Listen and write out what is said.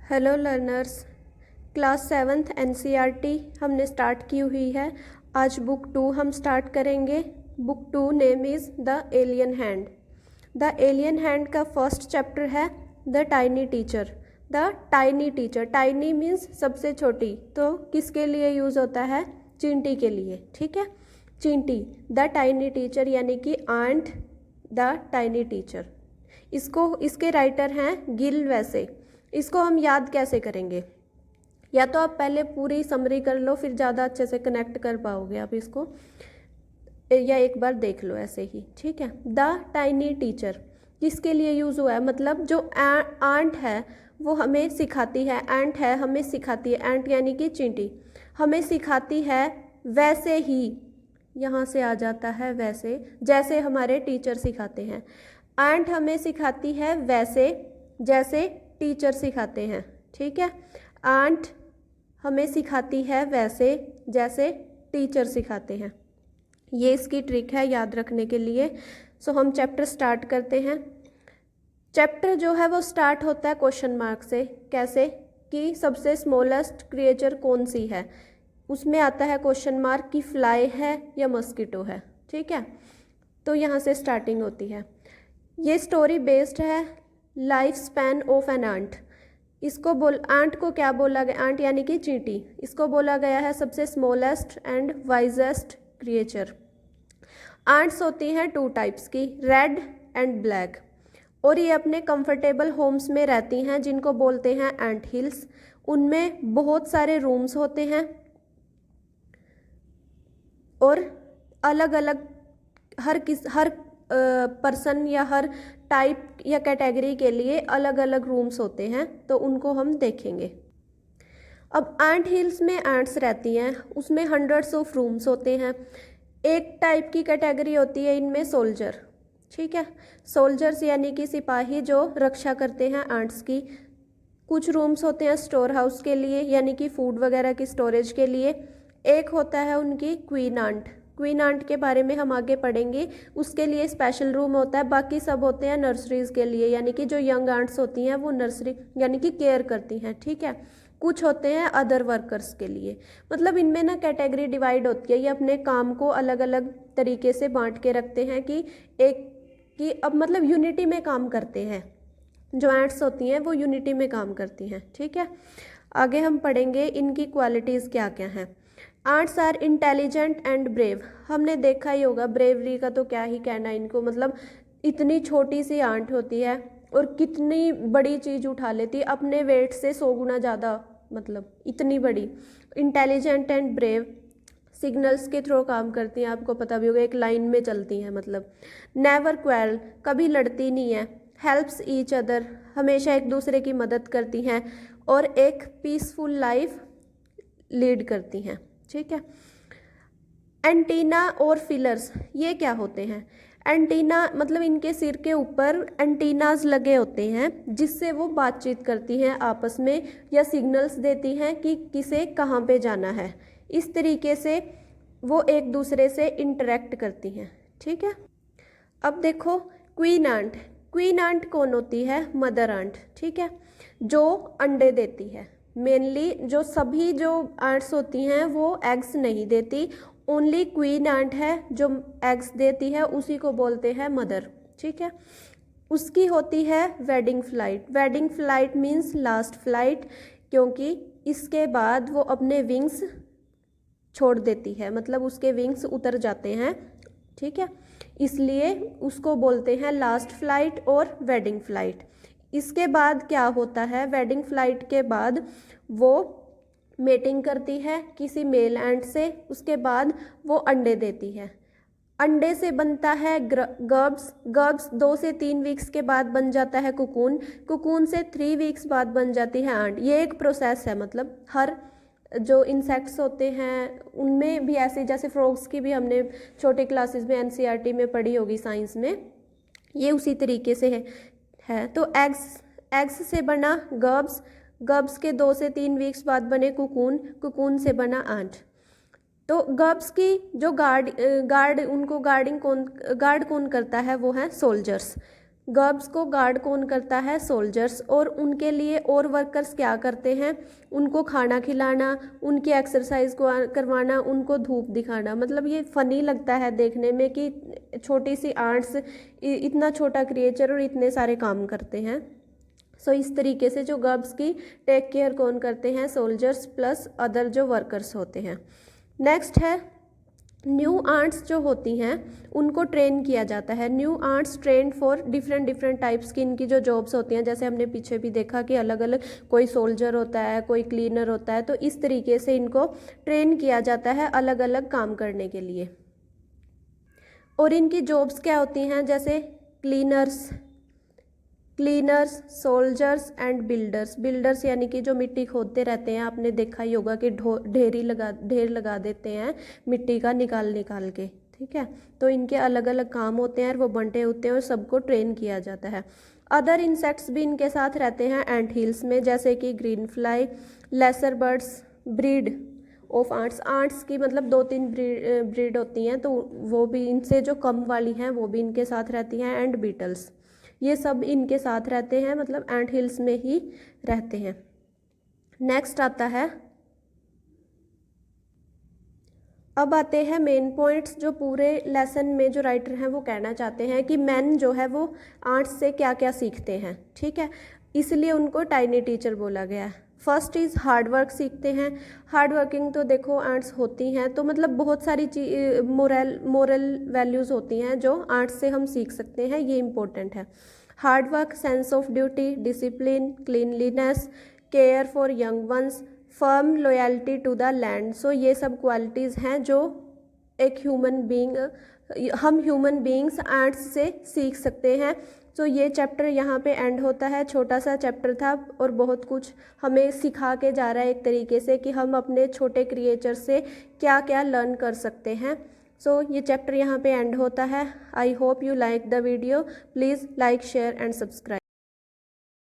Hello learners, class 7th NCERT हमने start की हुई है। आज बुक 2 हम स्टार्ट करेंगे। Book 2 name is the alien hand. The alien hand का फर्स्ट चैप्टर है the tiny teacher. The tiny teacher, tiny means सबसे छोटी, तो किसके लिए यूज़ होता है? चींटी के लिए, ठीक है। चींटी, द टाइनी टीचर यानी कि आंट द टाइनी टीचर। इसके राइटर हैं गिल वैसे। इसको हम याद कैसे करेंगे? या तो आप पहले पूरी समरी कर लो, फिर ज़्यादा अच्छे से कनेक्ट कर पाओगे आप इसको, या एक बार देख लो ऐसे ही, ठीक है। द टाइनी टीचर किसके लिए यूज़ हुआ है? मतलब जो आंट है वो हमें सिखाती है, एंट है हमें सिखाती है, एंट यानी कि चींटी हमें सिखाती है वैसे ही, यहाँ से आ जाता है वैसे, जैसे हमारे टीचर सिखाते हैं। एंट हमें सिखाती है वैसे जैसे टीचर सिखाते हैं, ठीक है। आंट हमें सिखाती है वैसे जैसे टीचर सिखाते हैं। ये इसकी ट्रिक है याद रखने के लिए। सो हम चैप्टर स्टार्ट करते हैं। चैप्टर जो है वो स्टार्ट होता है क्वेश्चन मार्क से। कैसे? कि सबसे स्मॉलेस्ट क्रिएचर कौन सी है, उसमें आता है क्वेश्चन मार्क कि फ्लाई है या मस्कीटो है, ठीक है। तो यहाँ से स्टार्टिंग होती है। ये स्टोरी बेस्ड है life span of an ant. Ant को क्या बोला गया? आंट यानी कि चींटी, इसको बोला गया है सबसे smallest and wisest creature. Ants होती हैं 2 टाइप्स की, रेड एंड ब्लैक, और ये अपने कंफर्टेबल होम्स में रहती हैं जिनको बोलते हैं एंट हिल्स। उनमें बहुत सारे रूम्स होते हैं और अलग अलग हर पर्सन या हर टाइप या कैटेगरी के लिए अलग अलग रूम्स होते हैं, तो उनको हम देखेंगे। अब एंट हिल्स में एंट्स रहती हैं, उसमें हंड्रेड्स ऑफ रूम्स होते हैं। एक टाइप की कैटेगरी होती है इनमें सोल्जर, ठीक है। सोल्जर्स यानी कि सिपाही जो रक्षा करते हैं एंट्स की। कुछ रूम्स होते हैं स्टोर हाउस के लिए, यानी कि फूड वगैरह की स्टोरेज के लिए। एक होता है उनकी क्वीन आंट। क्वीन आंट के बारे में हम आगे पढ़ेंगे, उसके लिए स्पेशल रूम होता है। बाकी सब होते हैं नर्सरीज के लिए, यानी कि जो यंग आंट्स होती हैं वो नर्सरी यानी कि केयर करती हैं, ठीक है। कुछ होते हैं अदर वर्कर्स के लिए। मतलब इनमें ना कैटेगरी डिवाइड होती है, ये अपने काम को अलग अलग तरीके से बांट के रखते हैं कि अब मतलब यूनिटी में काम करते हैं। जो एंट्स होती हैं वो यूनिटी में काम करती हैं, ठीक है। आगे हम पढ़ेंगे इनकी क्वालिटीज़ क्या क्या हैं। Ants are intelligent and brave. हमने देखा ही होगा, ब्रेवरी का तो क्या ही कहना इनको। मतलब इतनी छोटी सी आंट होती है और कितनी बड़ी चीज़ उठा लेती है, अपने वेट से 100 गुना ज़्यादा, मतलब इतनी बड़ी। इंटेलिजेंट एंड ब्रेव, सिग्नल्स के थ्रू काम करती हैं, आपको पता भी होगा, एक लाइन में चलती हैं। मतलब नेवर क्वेल, कभी लड़ती नहीं है। हेल्प्स ईच अदर, हमेशा एक दूसरे की मदद करती हैं और एक पीसफुल लाइफ लीड करती हैं, ठीक है। एंटीना और फिलर्स, ये क्या होते हैं? एंटीना मतलब इनके सिर के ऊपर एंटीनाज लगे होते हैं जिससे वो बातचीत करती हैं आपस में, या सिग्नल्स देती हैं कि किसे कहाँ पे जाना है। इस तरीके से वो एक दूसरे से इंटरेक्ट करती हैं, ठीक है। अब देखो क्वीन आंट। क्वीन आंट कौन होती है? मदर आंट, ठीक है, जो अंडे देती है। मेनली जो सभी जो आंट्स होती हैं वो एग्स नहीं देती, ओनली क्वीन आंट है जो एग्स देती है, उसी को बोलते हैं मदर, ठीक है। उसकी होती है wedding flight. Wedding flight means last flight, क्योंकि इसके बाद वो अपने विंग्स छोड़ देती है, मतलब उसके विंग्स उतर जाते हैं, ठीक है। इसलिए उसको बोलते हैं लास्ट फ्लाइट और वेडिंग फ्लाइट। इसके बाद क्या होता है? वेडिंग फ्लाइट के बाद वो मेटिंग करती है किसी मेल एंट से, उसके बाद वो अंडे देती है। अंडे से बनता है गर्ब्स। गर्ब्स 2 से 3 वीक्स के बाद बन जाता है कुकून। कुकून से 3 वीक्स बाद बन जाती है आंट। ये एक प्रोसेस है, मतलब हर जो इंसेक्ट्स होते हैं उनमें भी ऐसे, जैसे फ्रॉग्स की भी हमने छोटे क्लासेस में एनसीईआरटी में पढ़ी होगी साइंस में, ये उसी तरीके से है। तो एग्स से बना गर्ब्स, गर्ब्स के 2 से 3 वीक्स बाद बने कुकून, कुकून से बना आंट। तो गर्ब्स की जो गार्ड उनको गार्ड कौन करता है? वो है सोल्जर्स। गर्ब्स को गार्ड कौन करता है? सोल्जर्स। और उनके लिए और वर्कर्स क्या करते हैं? उनको खाना खिलाना, उनकी एक्सरसाइज को करवाना, उनको धूप दिखाना। मतलब ये फ़नी लगता है देखने में कि छोटी सी आंट्स इतना छोटा क्रिएचर और इतने सारे काम करते हैं। सो इस तरीके से जो गर्ब्स की टेक केयर कौन करते हैं? सोल्जर्स प्लस अदर जो वर्कर्स होते हैं। नेक्स्ट है न्यू आंट्स जो होती हैं उनको ट्रेन किया जाता है। New ants train for different types की इनकी जो जॉब्स होती हैं, जैसे हमने पीछे भी देखा कि अलग अलग कोई सोल्जर होता है, कोई क्लीनर होता है, तो इस तरीके से इनको ट्रेन किया जाता है अलग अलग काम करने के लिए। और इनकी जॉब्स क्या होती हैं? जैसे cleaners, soldiers and builders. Builders यानी कि जो मिट्टी खोदते रहते हैं, आपने देखा ही होगा कि ढेर लगा देते हैं मिट्टी का निकाल के, ठीक है। तो इनके अलग अलग काम होते हैं और वो बंटे होते हैं और सबको ट्रेन किया जाता है। अदर इंसेक्ट्स भी इनके साथ रहते हैं एंट हिल्स में, जैसे कि green fly, lesser birds, breed of ants. Ants की मतलब 2-3 ब्रीड होती हैं, तो वो भी इनसे जो कम वाली हैं वो भी इनके साथ रहती हैं। एंड बीटल्स, ये सब इनके साथ रहते हैं, मतलब एंट हिल्स में ही रहते हैं। नेक्स्ट आता है, अब आते हैं मेन पॉइंट्स जो पूरे लेसन में जो राइटर हैं वो कहना चाहते हैं कि मैन जो है वो आंट्स से क्या क्या सीखते हैं, ठीक है। इसलिए उनको टाइनी टीचर बोला गया है। फर्स्ट इज़ हार्ड वर्क सीखते हैं। हार्ड वर्किंग तो देखो आर्ट्स होती हैं, तो मतलब बहुत सारी मोरल वैल्यूज़ होती हैं जो आर्ट्स से हम सीख सकते हैं, ये इम्पोर्टेंट है। Hard work, sense of duty, discipline, cleanliness, care for young ones, firm loyalty to the land. So ये सब क्वालिटीज़ हैं जो एक हम ह्यूमन बींग्स आर्ट्स से सीख सकते हैं। तो ये चैप्टर यहाँ पे एंड होता है। छोटा सा चैप्टर था और बहुत कुछ हमें सिखा के जा रहा है एक तरीके से कि हम अपने छोटे क्रिएचर से क्या क्या लर्न कर सकते हैं। सो ये चैप्टर यहाँ पे एंड होता है। I hope you like the video. Please like, share and subscribe.